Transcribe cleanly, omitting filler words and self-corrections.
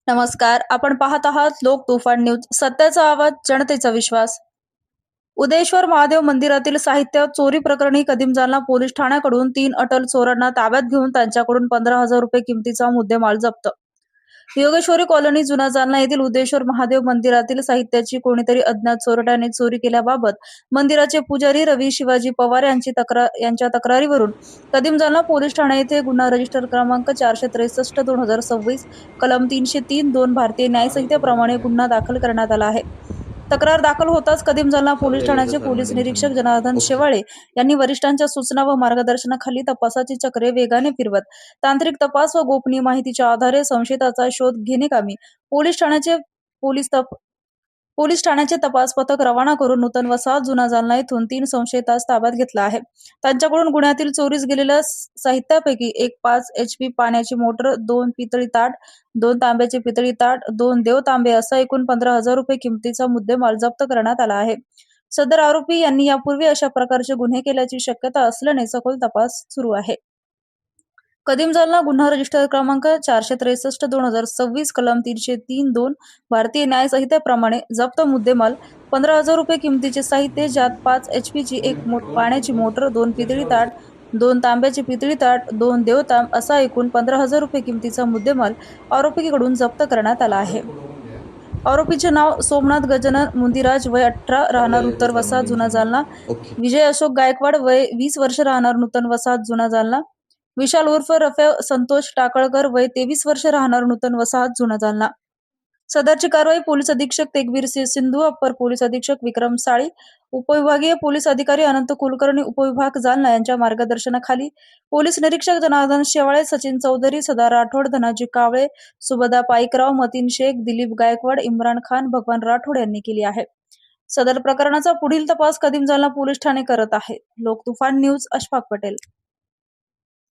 नमस्कार. आपण पाहत आहात लोक तुफान न्यूज. सत्याचा आवाज, जनतेचा विश्वास. उदेश्वर महादेव मंदिरातील साहित्य चोरी प्रकरणी कदीम जालना पोलीस ठाण्याकडून 3 अटल चोरांना ताब्यात घेऊन त्यांच्याकडून 15,000 रुपये किमतीचा मुद्देमाल जप्त. योगेश्वरी कॉलनी, जुना जालना येथील उदेश्वर महादेव मंदिरातील साहित्याची कोणीतरी अज्ञात चोरट्याने चोरी केल्याबाबत मंदिराचे पुजारी रवी शिवाजी पवार यांच्या तक्रारीवरून कदीम जालना पोलीस ठाणे येथे गुन्हा रजिस्टर क्रमांक 463/2026 कलम 303(2) भारतीय न्याय संहितेप्रमाणे गुन्हा दाखल करण्यात आला आहे. तक्रार दाखल होताच कदीम जालना पोलीस ठाण्याचे पोलीस निरीक्षक जनार्दन शेवाळे यांनी वरिष्ठांच्या सूचना व मार्गदर्शनाखाली तपासाची चक्रे वेगाने फिरवत तांत्रिक तपास व गोपनीय माहितीच्या आधारे संशयिताचा शोध घेणेकामी पोलीस ठाण्याचे तपास पथक रवाना करून नूतन वसाहत जुना जालना येथून 3 संशयितास ताब्यात घेतला आहे. त्यांच्याकडून गुन्ह्यातील चोरीस गेलेल्या साहित्यापैकी एक 5 HP पाण्याची मोटर, 2 पितळी ताट, 2 तांब्याचे पितळी ताट, 2 देव तांबे असा एकूण 15,000 रुपये किमतीचा मुद्देमाल जप्त करण्यात आला आहे. सदर आरोपी यांनी यापूर्वी अशा प्रकारचे गुन्हे केल्याची शक्यता असल्याने सखोल तपास सुरू आहे. कदीम जालना गुन्हा रजिस्टर क्रमांक 463/2026 कलम 303(2) भारतीय न्याय संहितेप्रमाणे जप्त मुद्देमाल 15,000 रुपये किमतीचे साहित्य, ज्यात 5 HP ची एक पाण्याची मोटर, 2 पितळी ताट, 2 तांब्याचे पितळी ताट, 2 देवतांब असा एकूण 15,000 रुपये किमतीचा मुद्देमाल आरोपीकडून जप्त करण्यात आला आहे. आरोपीचे नाव सोमनाथ गजानन मुंदिराज, वय 18, राहणार उत्तर वसाहत जुना जालना. विजय अशोक गायकवाड, वय 20 वर्ष, राहणार नूतन वसाहत जुना जालना. विशाल उर्फ रफे संतोष टाकळकर, वय 23 वर्ष, राहणार नूतन वसाहत जुना जालना. सदरची कारवाई पोलीस अधीक्षक तेगवीर सिंधू, अप्पर पोलीस अधीक्षक विक्रम साळी, उपविभागीय पोलीस अधिकारी अनंत कुलकर्णी, उपविभाग जालना यांच्या मार्गदर्शनाखाली पोलीस निरीक्षक जनार्दन शेवाळे, सचिन चौधरी, सदा राठोड, धनाजी कावळे, सुबदा पाईकराव, मतीन शेख, दिलीप गायकवाड, इम्रान खान, भगवान राठोड यांनी केली आहे. सदर प्रकरणाचा पुढील तपास कदीम जालना पोलीस ठाणे करत आहे. लोक तुफान न्यूज, अशफाक पटेल.